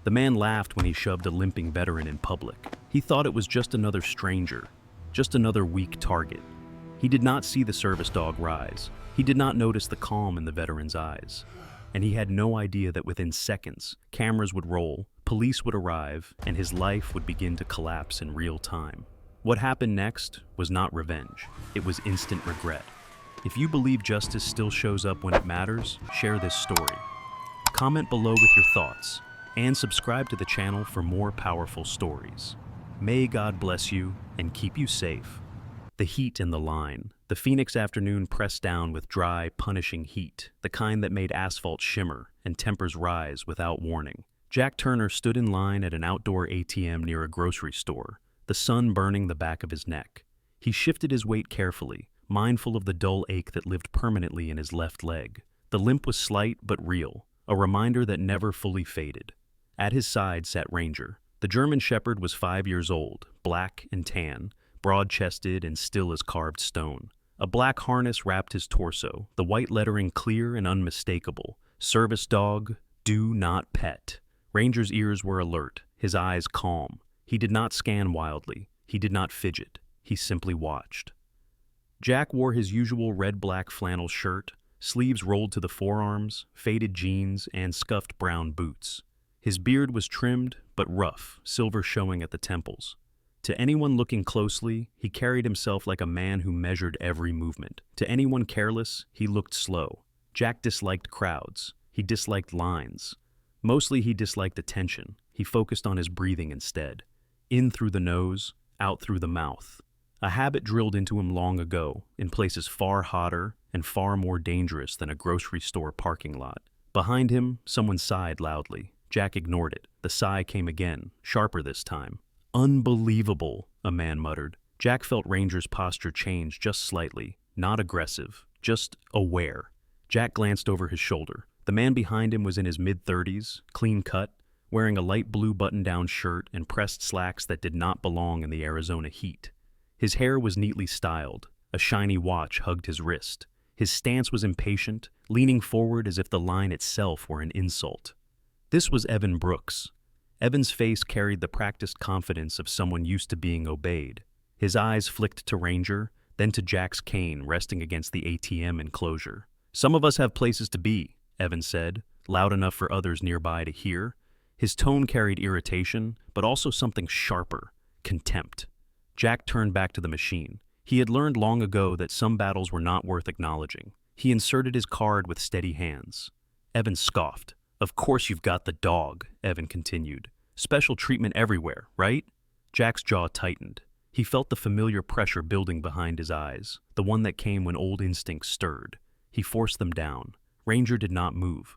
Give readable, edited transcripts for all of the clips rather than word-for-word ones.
The man laughed when he shoved a limping veteran in public. He thought it was just another stranger, just another weak target. He did not see the service dog rise. He did not notice the calm in the veteran's eyes. And he had no idea that within seconds, cameras would roll, police would arrive, and his life would begin to collapse in real time. What happened next was not revenge. It was instant regret. If you believe justice still shows up when it matters, share this story. Comment below with your thoughts, and subscribe to the channel for more powerful stories. May God bless you and keep you safe. The heat in the line. The Phoenix afternoon pressed down with dry, punishing heat, the kind that made asphalt shimmer and tempers rise without warning. Jack Turner stood in line at an outdoor ATM near a grocery store, the sun burning the back of his neck. He shifted his weight carefully, mindful of the dull ache that lived permanently in his left leg. The limp was slight but real, a reminder that never fully faded. At his side sat Ranger. The German Shepherd was 5 years old, black and tan, broad-chested and still as carved stone. A black harness wrapped his torso, the white lettering clear and unmistakable. Service dog, do not pet. Ranger's ears were alert, his eyes calm. He did not scan wildly. He did not fidget. He simply watched. Jack wore his usual red-black flannel shirt, sleeves rolled to the forearms, faded jeans, and scuffed brown boots. His beard was trimmed but rough, silver showing at the temples. To anyone looking closely, he carried himself like a man who measured every movement. To anyone careless, he looked slow. Jack disliked crowds. He disliked lines. Mostly he disliked attention. He focused on his breathing instead. In through the nose, out through the mouth. A habit drilled into him long ago, in places far hotter and far more dangerous than a grocery store parking lot. Behind him, someone sighed loudly. Jack ignored it. The sigh came again, sharper this time. Unbelievable, a man muttered. Jack felt Ranger's posture change just slightly, not aggressive, just aware. Jack glanced over his shoulder. The man behind him was in his mid-30s, clean cut, wearing a light blue button-down shirt and pressed slacks that did not belong in the Arizona heat. His hair was neatly styled. A shiny watch hugged his wrist. His stance was impatient, leaning forward as if the line itself were an insult. This was Evan Brooks. Evan's face carried the practiced confidence of someone used to being obeyed. His eyes flicked to Ranger, then to Jack's cane resting against the ATM enclosure. "Some of us have places to be," Evan said, loud enough for others nearby to hear. His tone carried irritation, but also something sharper, contempt. Jack turned back to the machine. He had learned long ago that some battles were not worth acknowledging. He inserted his card with steady hands. Evan scoffed. "Of course you've got the dog," Evan continued. "Special treatment everywhere, right?" Jack's jaw tightened. He felt the familiar pressure building behind his eyes, the one that came when old instincts stirred. He forced them down. Ranger did not move.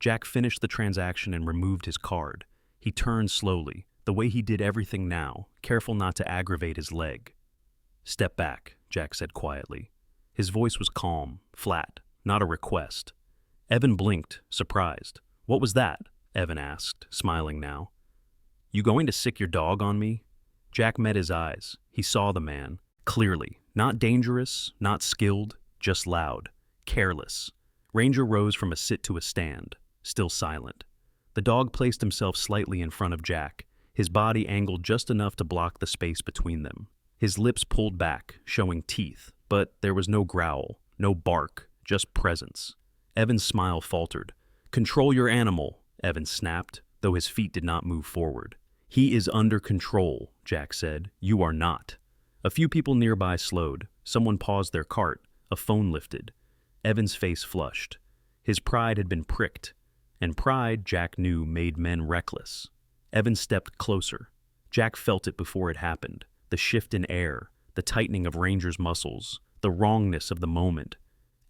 Jack finished the transaction and removed his card. He turned slowly, the way he did everything now, careful not to aggravate his leg. "Step back," Jack said quietly. His voice was calm, flat, not a request. Evan blinked, surprised. "What was that?" Evan asked, smiling now. "You going to sick your dog on me?" Jack met his eyes. He saw the man, clearly. Not dangerous, not skilled, just loud, careless. Ranger rose from a sit to a stand, still silent. The dog placed himself slightly in front of Jack, his body angled just enough to block the space between them. His lips pulled back, showing teeth, but there was no growl, no bark, just presence. Evan's smile faltered. "Control your animal," Evan snapped, though his feet did not move forward. "He is under control," Jack said. "You are not." A few people nearby slowed. Someone paused their cart. A phone lifted. Evan's face flushed. His pride had been pricked, and pride, Jack knew, made men reckless. Evan stepped closer. Jack felt it before it happened. The shift in air, the tightening of Ranger's muscles, the wrongness of the moment.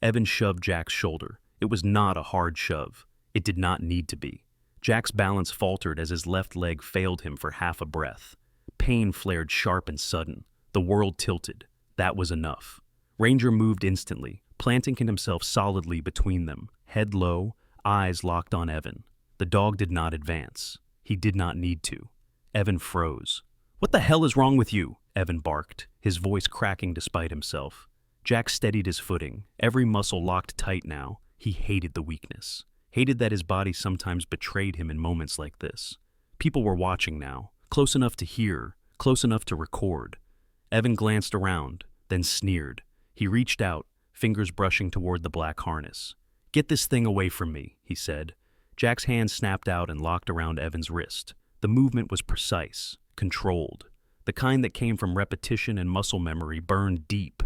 Evan shoved Jack's shoulder. It was not a hard shove. It did not need to be. Jack's balance faltered as his left leg failed him for half a breath. Pain flared sharp and sudden. The world tilted. That was enough. Ranger moved instantly, planting himself solidly between them, head low, eyes locked on Evan. The dog did not advance. He did not need to. Evan froze. "What the hell is wrong with you?" Evan barked, his voice cracking despite himself. Jack steadied his footing, every muscle locked tight now. He hated the weakness. Hated that his body sometimes betrayed him in moments like this. People were watching now, close enough to hear, close enough to record. Evan glanced around, then sneered. He reached out, fingers brushing toward the black harness. "Get this thing away from me," he said. Jack's hand snapped out and locked around Evan's wrist. The movement was precise, controlled. The kind that came from repetition and muscle memory burned deep.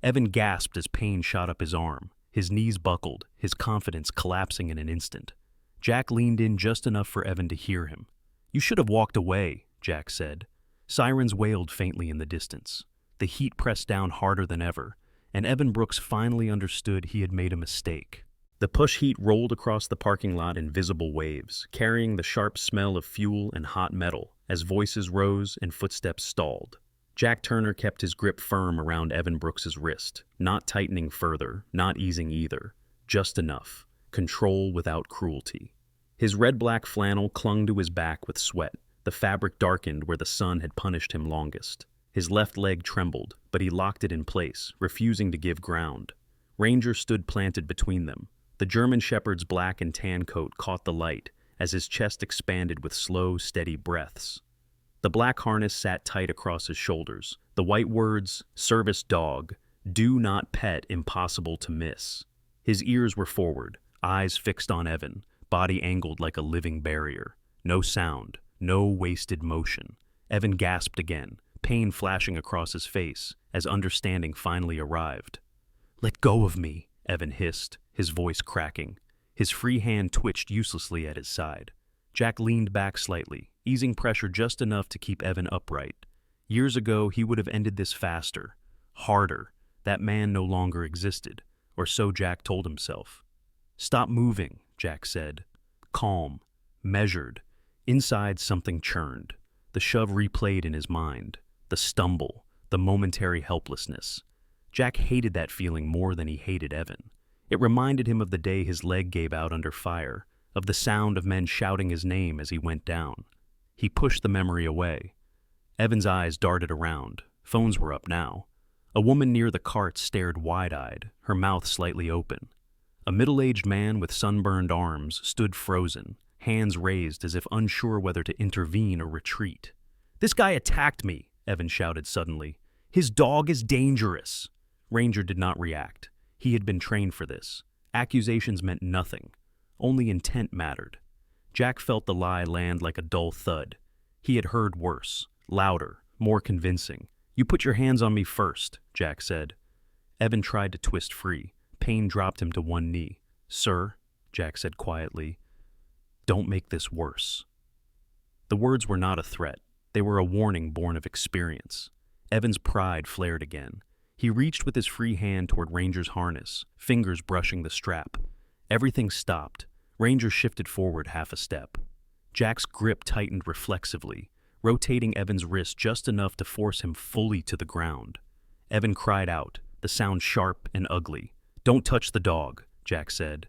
Evan gasped as pain shot up his arm. His knees buckled, his confidence collapsing in an instant. Jack leaned in just enough for Evan to hear him. "You should have walked away," Jack said. Sirens wailed faintly in the distance. The heat pressed down harder than ever, and Evan Brooks finally understood he had made a mistake. The push heat rolled across the parking lot in visible waves, carrying the sharp smell of fuel and hot metal as voices rose and footsteps stalled. Jack Turner kept his grip firm around Evan Brooks's wrist, not tightening further, not easing either. Just enough. Control without cruelty. His red-black flannel clung to his back with sweat. The fabric darkened where the sun had punished him longest. His left leg trembled, but he locked it in place, refusing to give ground. Ranger stood planted between them. The German shepherd's black and tan coat caught the light as his chest expanded with slow, steady breaths. The black harness sat tight across his shoulders. The white words, "Service dog, do not pet, impossible to miss." His ears were forward, eyes fixed on Evan, body angled like a living barrier. No sound, no wasted motion. Evan gasped again, pain flashing across his face as understanding finally arrived. "Let go of me," Evan hissed, his voice cracking. His free hand twitched uselessly at his side. Jack leaned back slightly, easing pressure just enough to keep Evan upright. Years ago, he would have ended this faster, harder. That man no longer existed, or so Jack told himself. "Stop moving," Jack said. Calm, measured. Inside, something churned. The shove replayed in his mind. The stumble, the momentary helplessness. Jack hated that feeling more than he hated Evan. It reminded him of the day his leg gave out under fire, of the sound of men shouting his name as he went down. He pushed the memory away. Evan's eyes darted around. Phones were up now. A woman near the cart stared wide-eyed, her mouth slightly open. A middle-aged man with sunburned arms stood frozen, hands raised as if unsure whether to intervene or retreat. "This guy attacked me," Evan shouted suddenly. "His dog is dangerous." Ranger did not react. He had been trained for this. Accusations meant nothing. Only intent mattered. Jack felt the lie land like a dull thud. He had heard worse, louder, more convincing. "You put your hands on me first," Jack said. Evan tried to twist free. Pain dropped him to one knee. "Sir," Jack said quietly, "don't make this worse." The words were not a threat. They were a warning born of experience. Evan's pride flared again. He reached with his free hand toward Ranger's harness, fingers brushing the strap. Everything stopped. Ranger shifted forward half a step. Jack's grip tightened reflexively, rotating Evan's wrist just enough to force him fully to the ground. Evan cried out, the sound sharp and ugly. "Don't touch the dog," Jack said.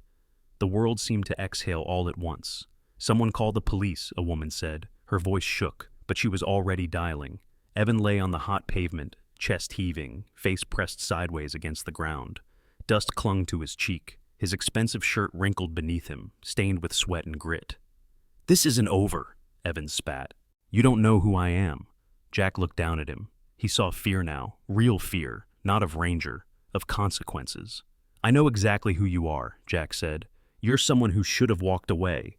The world seemed to exhale all at once. "Someone call the police," a woman said. Her voice shook, but she was already dialing. Evan lay on the hot pavement, chest heaving, face pressed sideways against the ground. Dust clung to his cheek, his expensive shirt wrinkled beneath him, stained with sweat and grit. "This isn't over," Evan spat. "You don't know who I am." Jack looked down at him. He saw fear now, real fear, not of Ranger, of consequences. "I know exactly who you are," Jack said. "You're someone who should have walked away."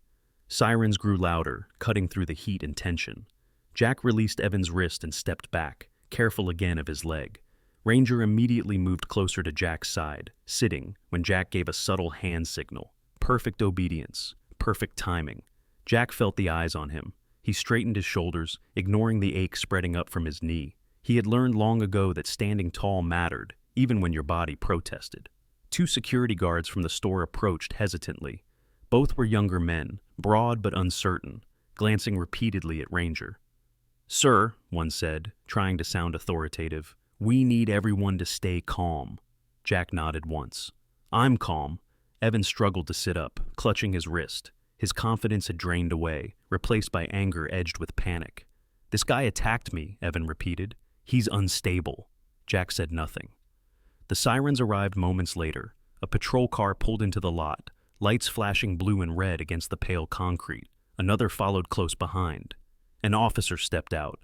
Sirens grew louder, cutting through the heat and tension. Jack released Evan's wrist and stepped back, careful again of his leg. Ranger immediately moved closer to Jack's side, sitting, when Jack gave a subtle hand signal. Perfect obedience, perfect timing. Jack felt the eyes on him. He straightened his shoulders, ignoring the ache spreading up from his knee. He had learned long ago that standing tall mattered, even when your body protested. Two security guards from the store approached hesitantly. Both were younger men, broad but uncertain, glancing repeatedly at Ranger. "Sir," one said, trying to sound authoritative, "we need everyone to stay calm." Jack nodded once. "I'm calm." Evan struggled to sit up, clutching his wrist. His confidence had drained away, replaced by anger edged with panic. "This guy attacked me," Evan repeated. "He's unstable." Jack said nothing. The sirens arrived moments later. A patrol car pulled into the lot, lights flashing blue and red against the pale concrete. Another followed close behind. An officer stepped out.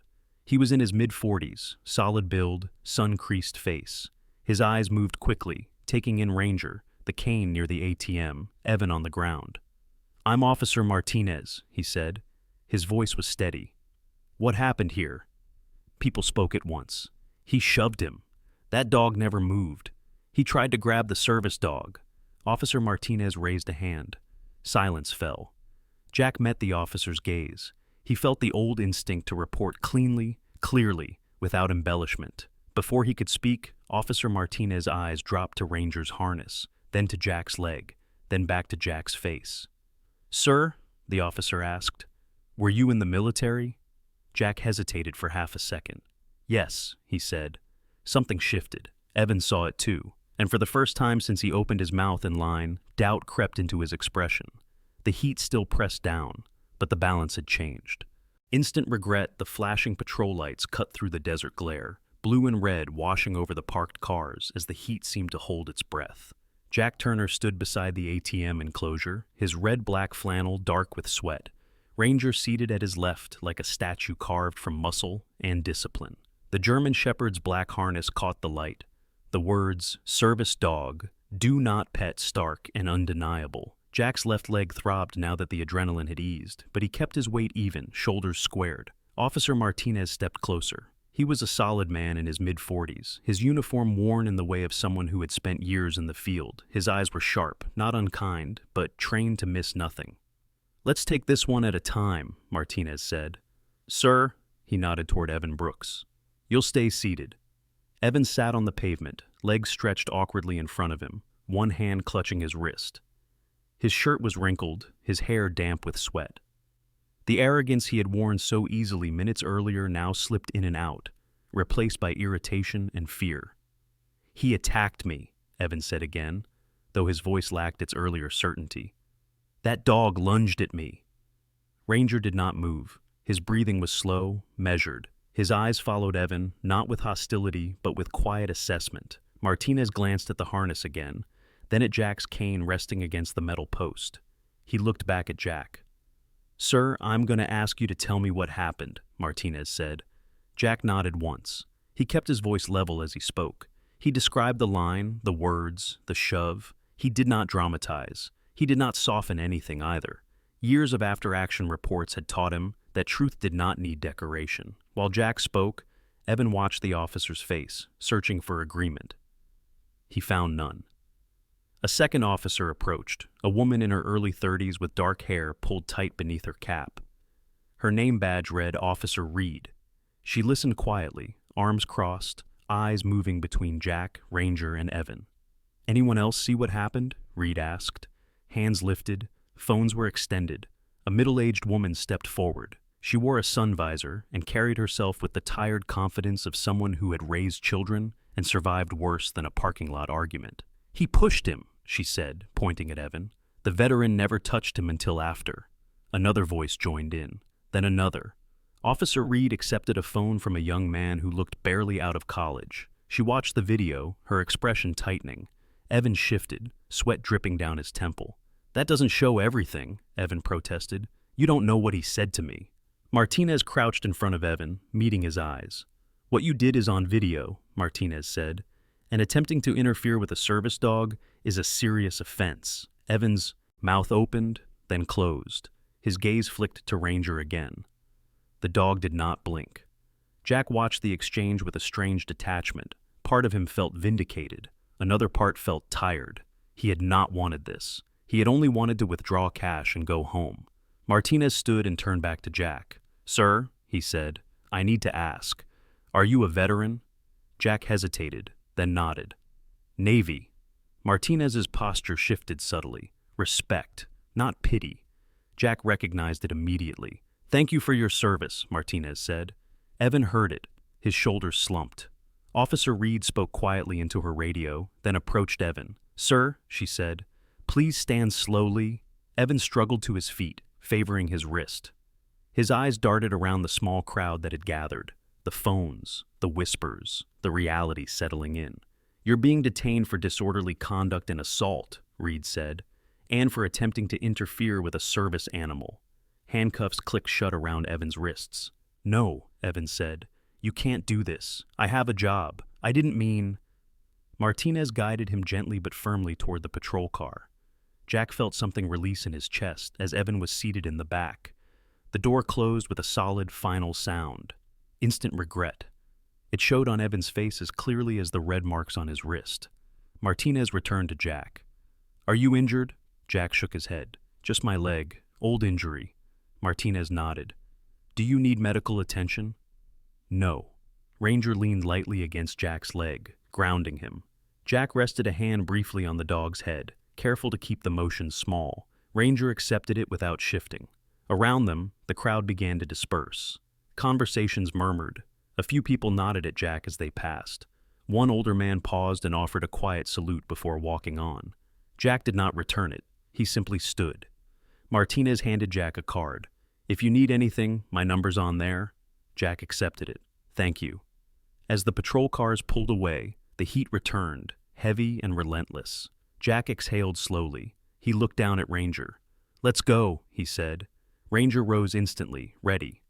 He was in his mid-40s, solid build, sun-creased face. His eyes moved quickly, taking in Ranger, the cane near the ATM, Evan on the ground. "I'm Officer Martinez," he said. His voice was steady. "What happened here?" People spoke at once. "He shoved him. That dog never moved. He tried to grab the service dog." Officer Martinez raised a hand. Silence fell. Jack met the officer's gaze. He felt the old instinct to report cleanly, clearly, without embellishment. Before he could speak, Officer Martinez's eyes dropped to Ranger's harness, then to Jack's leg, then back to Jack's face. "Sir," the officer asked, "were you in the military?" Jack hesitated for half a second. "Yes," he said. Something shifted. Evan saw it too, and for the first time since he opened his mouth in line, doubt crept into his expression. The heat still pressed down, but the balance had changed. Instant regret, the flashing patrol lights cut through the desert glare, blue and red washing over the parked cars as the heat seemed to hold its breath. Jack Turner stood beside the ATM enclosure, his red-black flannel dark with sweat. Ranger seated at his left like a statue carved from muscle and discipline. The German Shepherd's black harness caught the light. The words, "Service Dog," "Do Not Pet," stark and undeniable. Jack's left leg throbbed now that the adrenaline had eased, but he kept his weight even, shoulders squared. Officer Martinez stepped closer. He was a solid man in his mid-40s, his uniform worn in the way of someone who had spent years in the field. His eyes were sharp, not unkind, but trained to miss nothing. "Let's take this one at a time," Martinez said. "Sir," he nodded toward Evan Brooks. "You'll stay seated." Evan sat on the pavement, legs stretched awkwardly in front of him, one hand clutching his wrist. His shirt was wrinkled, his hair damp with sweat. The arrogance he had worn so easily minutes earlier now slipped in and out, replaced by irritation and fear. "He attacked me," Evan said again, though his voice lacked its earlier certainty. "That dog lunged at me." Ranger did not move. His breathing was slow, measured. His eyes followed Evan, not with hostility, but with quiet assessment. Martinez glanced at the harness again, then at Jack's cane resting against the metal post. He looked back at Jack. "Sir, I'm going to ask you to tell me what happened," Martinez said. Jack nodded once. He kept his voice level as he spoke. He described the line, the words, the shove. He did not dramatize. He did not soften anything either. Years of after-action reports had taught him that truth did not need decoration. While Jack spoke, Evan watched the officer's face, searching for agreement. He found none. A second officer approached, a woman in her early 30s with dark hair pulled tight beneath her cap. Her name badge read Officer Reed. She listened quietly, arms crossed, eyes moving between Jack, Ranger, and Evan. "Anyone else see what happened?" Reed asked. Hands lifted, phones were extended. A middle-aged woman stepped forward. She wore a sun visor and carried herself with the tired confidence of someone who had raised children and survived worse than a parking lot argument. "He pushed him," she said, pointing at Evan. "The veteran never touched him until after." Another voice joined in, then another. Officer Reed accepted a phone from a young man who looked barely out of college. She watched the video, her expression tightening. Evan shifted, sweat dripping down his temple. "That doesn't show everything," Evan protested. "You don't know what he said to me." Martinez crouched in front of Evan, meeting his eyes. "What you did is on video," Martinez said, "and attempting to interfere with a service dog is a serious offense." Evan's mouth opened, then closed. His gaze flicked to Ranger again. The dog did not blink. Jack watched the exchange with a strange detachment. Part of him felt vindicated. Another part felt tired. He had not wanted this. He had only wanted to withdraw cash and go home. Martinez stood and turned back to Jack. "Sir," he said, "I need to ask. Are you a veteran?" Jack hesitated, then nodded. "Navy." Martinez's posture shifted subtly. Respect, not pity. Jack recognized it immediately. "Thank you for your service," Martinez said. Evan heard it. His shoulders slumped. Officer Reed spoke quietly into her radio, then approached Evan. "Sir," she said, "please stand slowly." Evan struggled to his feet, favoring his wrist. His eyes darted around the small crowd that had gathered. The phones, the whispers, the reality settling in. "You're being detained for disorderly conduct and assault," Reed said, "and for attempting to interfere with a service animal." Handcuffs clicked shut around Evan's wrists. "No," Evan said. "You can't do this. I have a job. I didn't mean—" Martinez guided him gently but firmly toward the patrol car. Jack felt something release in his chest as Evan was seated in the back. The door closed with a solid, final sound. Instant regret. It showed on Evan's face as clearly as the red marks on his wrist. Martinez returned to Jack. "Are you injured?" Jack shook his head. "Just my leg. Old injury." Martinez nodded. "Do you need medical attention?" "No." Ranger leaned lightly against Jack's leg, grounding him. Jack rested a hand briefly on the dog's head, careful to keep the motion small. Ranger accepted it without shifting. Around them, the crowd began to disperse. Conversations murmured. A few people nodded at Jack as they passed. One older man paused and offered a quiet salute before walking on. Jack did not return it. He simply stood. Martinez handed Jack a card. "If you need anything, my number's on there." Jack accepted it. "Thank you." As the patrol cars pulled away, the heat returned, heavy and relentless. Jack exhaled slowly. He looked down at Ranger. "Let's go," he said. Ranger rose instantly, ready.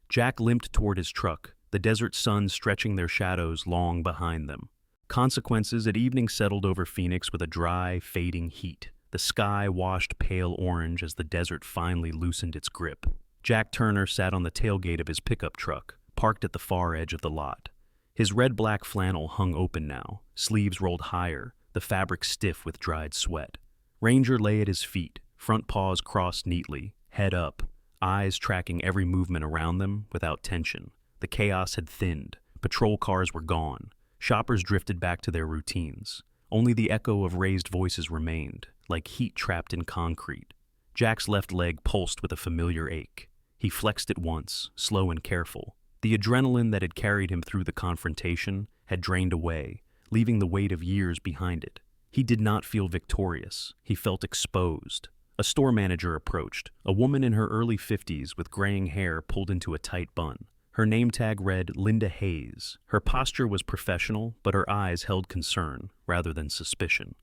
Jack limped toward his truck, the desert sun stretching their shadows long behind them. Consequences at evening settled over Phoenix with a dry, fading heat. The sky washed pale orange as the desert finally loosened its grip. Jack Turner sat on the tailgate of his pickup truck, parked at the far edge of the lot. His red-black flannel hung open now, sleeves rolled higher, the fabric stiff with dried sweat. Ranger lay at his feet, front paws crossed neatly, head up, eyes tracking every movement around them without tension. The chaos had thinned. Patrol cars were gone. Shoppers drifted back to their routines. Only the echo of raised voices remained, like heat trapped in concrete. Jack's left leg pulsed with a familiar ache. He flexed it once, slow and careful. The adrenaline that had carried him through the confrontation had drained away, leaving the weight of years behind it. He did not feel victorious. He felt exposed. A store manager approached, a woman in her early 50s with graying hair pulled into a tight bun. Her name tag read Linda Hayes. Her posture was professional, but her eyes held concern rather than suspicion.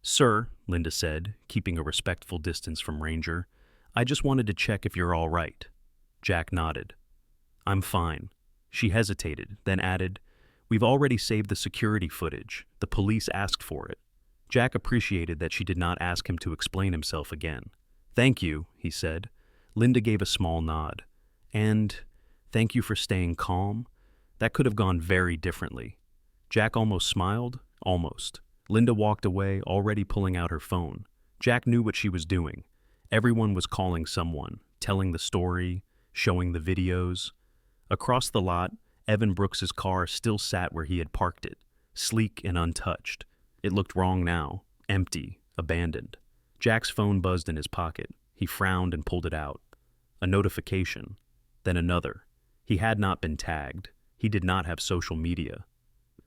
"Sir," Linda said, keeping a respectful distance from Ranger, "I just wanted to check if you're all right." Jack nodded. "I'm fine." She hesitated, then added, "We've already saved the security footage. The police asked for it." Jack appreciated that she did not ask him to explain himself again. "Thank you," he said. Linda gave a small nod. "And thank you for staying calm. That could have gone very differently." Jack almost smiled. Almost. Linda walked away, already pulling out her phone. Jack knew what she was doing. Everyone was calling someone, telling the story, showing the videos. Across the lot, Evan Brooks's car still sat where he had parked it, sleek and untouched. It looked wrong now, empty, abandoned. Jack's phone buzzed in his pocket. He frowned and pulled it out. A notification, then another. He had not been tagged. He did not have social media.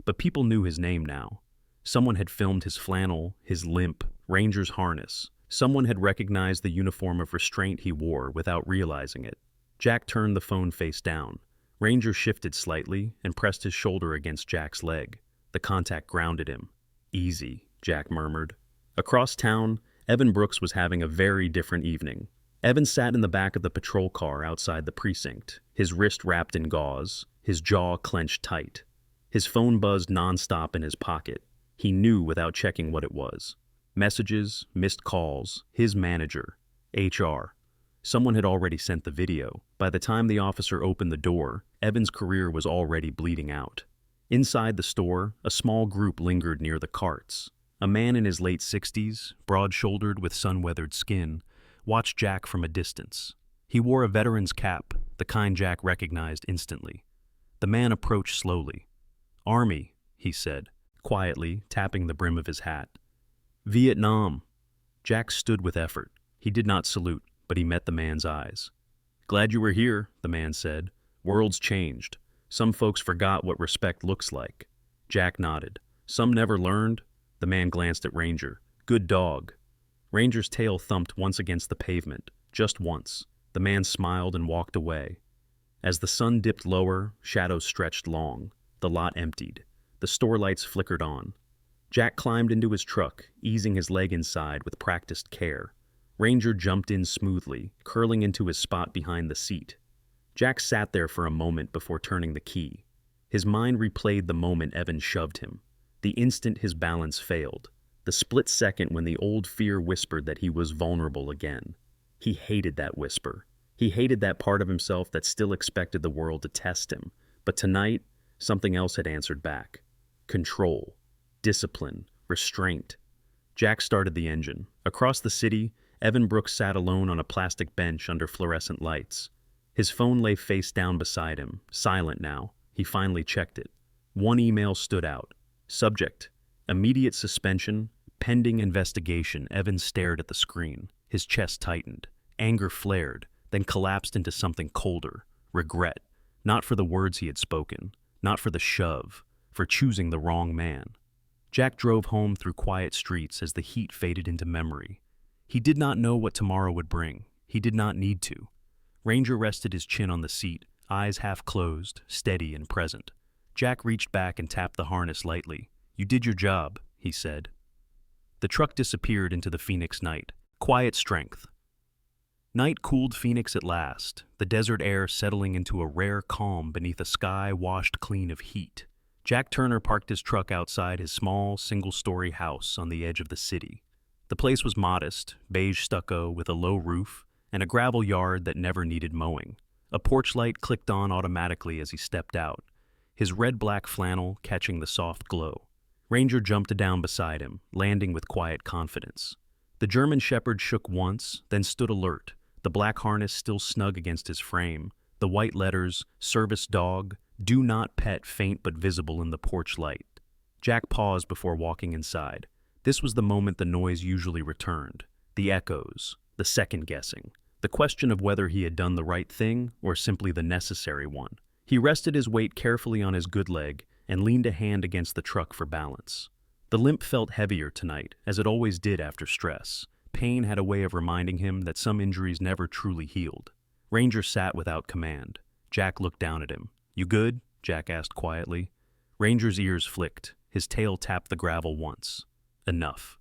But people knew his name now. Someone had filmed his flannel, his limp, Ranger's harness. Someone had recognized the uniform of restraint he wore without realizing it. Jack turned the phone face down. Ranger shifted slightly and pressed his shoulder against Jack's leg. The contact grounded him. "Easy," Jack murmured. Across town, Evan Brooks was having a very different evening. Evan sat in the back of the patrol car outside the precinct, his wrist wrapped in gauze, his jaw clenched tight. His phone buzzed nonstop in his pocket. He knew without checking what it was. Messages, missed calls, his manager, HR. Someone had already sent the video. By the time the officer opened the door, Evan's career was already bleeding out. Inside the store, a small group lingered near the carts. A man in his late 60s, broad-shouldered with sun-weathered skin, watched Jack from a distance. He wore a veteran's cap, the kind Jack recognized instantly. The man approached slowly. "Army," he said, quietly, tapping the brim of his hat. "Vietnam." Jack stood with effort. He did not salute, but he met the man's eyes. "Glad you were here," the man said. "World's changed. Some folks forgot what respect looks like." Jack nodded. "Some never learned." The man glanced at Ranger. "Good dog." Ranger's tail thumped once against the pavement, just once. The man smiled and walked away. As the sun dipped lower, shadows stretched long. The lot emptied. The store lights flickered on. Jack climbed into his truck, easing his leg inside with practiced care. Ranger jumped in smoothly, curling into his spot behind the seat. Jack sat there for a moment before turning the key. His mind replayed the moment Evan shoved him, the instant his balance failed, the split second when the old fear whispered that he was vulnerable again. He hated that whisper. He hated that part of himself that still expected the world to test him. But tonight, something else had answered back. Control, discipline, restraint. Jack started the engine. Across the city, Evan Brooks sat alone on a plastic bench under fluorescent lights. His phone lay face down beside him, silent now. He finally checked it. One email stood out. Subject: immediate suspension, pending investigation. Evan stared at the screen. His chest tightened. Anger flared, then collapsed into something colder. Regret. Not for the words he had spoken, not for the shove, for choosing the wrong man. Jack drove home through quiet streets as the heat faded into memory. He did not know what tomorrow would bring. He did not need to. Ranger rested his chin on the seat, eyes half closed, steady and present. Jack reached back and tapped the harness lightly. "You did your job," he said. The truck disappeared into the Phoenix night. Quiet strength. Night cooled Phoenix at last, the desert air settling into a rare calm beneath a sky washed clean of heat. Jack Turner parked his truck outside his small, single-story house on the edge of the city. The place was modest, beige stucco with a low roof, and a gravel yard that never needed mowing. A porch light clicked on automatically as he stepped out, his red-black flannel catching the soft glow. Ranger jumped down beside him, landing with quiet confidence. The German Shepherd shook once, then stood alert, the black harness still snug against his frame, the white letters, "Service Dog," "Do Not Pet" faint but visible in the porch light. Jack paused before walking inside. This was the moment the noise usually returned. The echoes, the second-guessing, the question of whether he had done the right thing or simply the necessary one. He rested his weight carefully on his good leg and leaned a hand against the truck for balance. The limp felt heavier tonight, as it always did after stress. Pain had a way of reminding him that some injuries never truly healed. Ranger sat without command. Jack looked down at him. "You good?" Jack asked quietly. Ranger's ears flicked. His tail tapped the gravel once. Enough.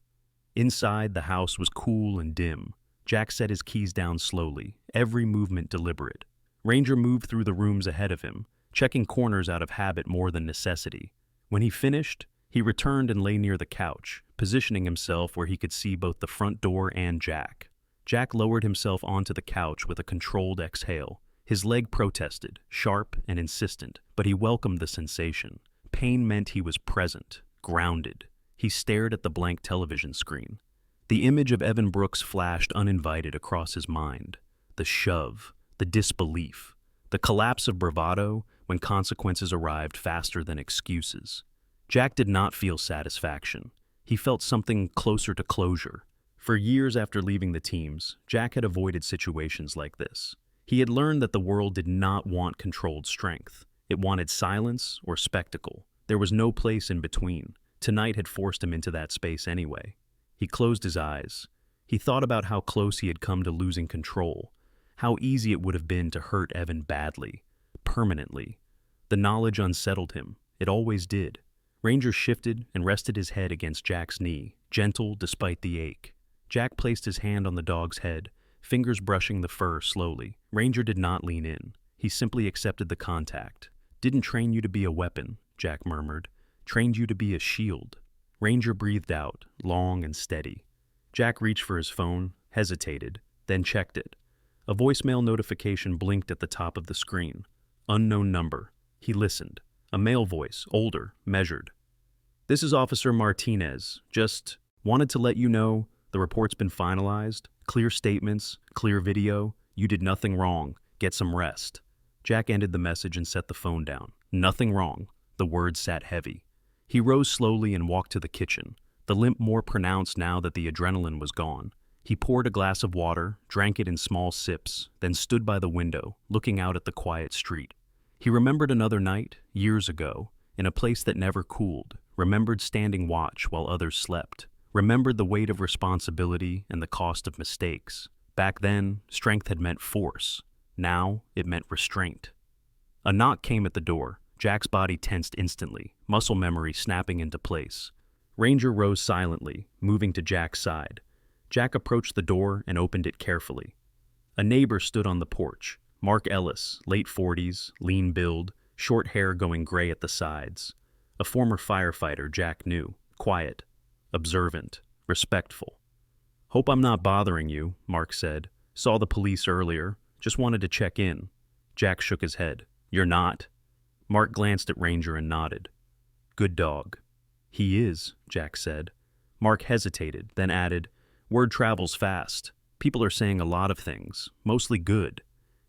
Inside, the house was cool and dim. Jack set his keys down slowly, every movement deliberate. Ranger moved through the rooms ahead of him, checking corners out of habit more than necessity. When he finished, he returned and lay near the couch, positioning himself where he could see both the front door and Jack. Jack lowered himself onto the couch with a controlled exhale. His leg protested, sharp and insistent, but he welcomed the sensation. Pain meant he was present, grounded. He stared at the blank television screen. The image of Evan Brooks flashed uninvited across his mind. The shove, the disbelief, the collapse of bravado when consequences arrived faster than excuses. Jack did not feel satisfaction. He felt something closer to closure. For years after leaving the teams, Jack had avoided situations like this. He had learned that the world did not want controlled strength. It wanted silence or spectacle. There was no place in between. Tonight had forced him into that space anyway. He closed his eyes. He thought about how close he had come to losing control, how easy it would have been to hurt Evan badly, permanently. The knowledge unsettled him. It always did. Ranger shifted and rested his head against Jack's knee, gentle despite the ache. Jack placed his hand on the dog's head, fingers brushing the fur slowly. Ranger did not lean in. He simply accepted the contact. "Didn't train you to be a weapon," Jack murmured. "Trained you to be a shield." Ranger breathed out, long and steady. Jack reached for his phone, hesitated, then checked it. A voicemail notification blinked at the top of the screen. Unknown number. He listened. A male voice, older, measured. "This is Officer Martinez. Just wanted to let you know the report's been finalized. Clear statements, clear video. You did nothing wrong. Get some rest." Jack ended the message and set the phone down. Nothing wrong. The words sat heavy. He rose slowly and walked to the kitchen, the limp more pronounced now that the adrenaline was gone. He poured a glass of water, drank it in small sips, then stood by the window, looking out at the quiet street. He remembered another night, years ago, in a place that never cooled, remembered standing watch while others slept, remembered the weight of responsibility and the cost of mistakes. Back then, strength had meant force. Now, it meant restraint. A knock came at the door. Jack's body tensed instantly, muscle memory snapping into place. Ranger rose silently, moving to Jack's side. Jack approached the door and opened it carefully. A neighbor stood on the porch. Mark Ellis, late 40s, lean build, short hair going gray at the sides. A former firefighter Jack knew, quiet, observant, respectful. "Hope I'm not bothering you," Mark said. "Saw the police earlier. Just wanted to check in." Jack shook his head. "You're not?" Mark glanced at Ranger and nodded. "Good dog." "He is," Jack said. Mark hesitated, then added, "Word travels fast. People are saying a lot of things, mostly good."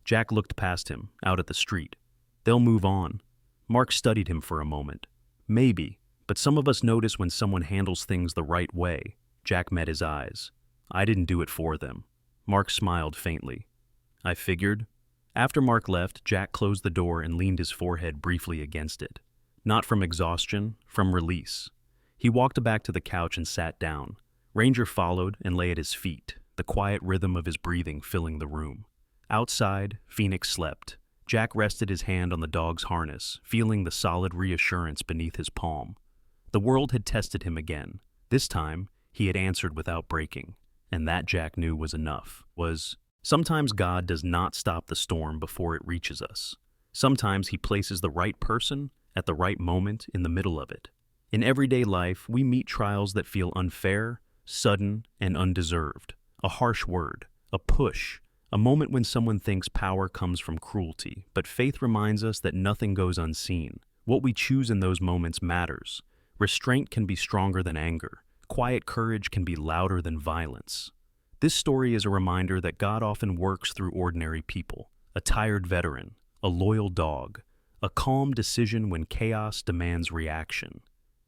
Jack looked past him, out at the street. "They'll move on." Mark studied him for a moment. "Maybe, but some of us notice when someone handles things the right way." Jack met his eyes. "I didn't do it for them." Mark smiled faintly. "I figured." After Mark left, Jack closed the door and leaned his forehead briefly against it. Not from exhaustion, from release. He walked back to the couch and sat down. Ranger followed and lay at his feet, the quiet rhythm of his breathing filling the room. Outside, Phoenix slept. Jack rested his hand on the dog's harness, feeling the solid reassurance beneath his palm. The world had tested him again. This time, he had answered without breaking, and that Jack knew was enough. Sometimes God does not stop the storm before it reaches us. Sometimes he places the right person at the right moment in the middle of it. In everyday life, we meet trials that feel unfair, sudden, and undeserved. A harsh word, a push, a moment when someone thinks power comes from cruelty, but faith reminds us that nothing goes unseen. What we choose in those moments matters. Restraint can be stronger than anger. Quiet courage can be louder than violence. This story is a reminder that God often works through ordinary people. A tired veteran, a loyal dog, a calm decision when chaos demands reaction.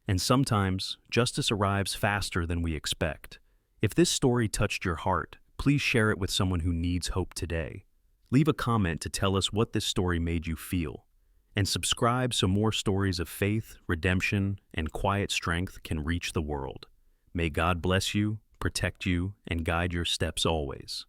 And sometimes, justice arrives faster than we expect. If this story touched your heart, please share it with someone who needs hope today. Leave a comment to tell us what this story made you feel. And subscribe so more stories of faith, redemption, and quiet strength can reach the world. May God bless you, protect you, and guide your steps always.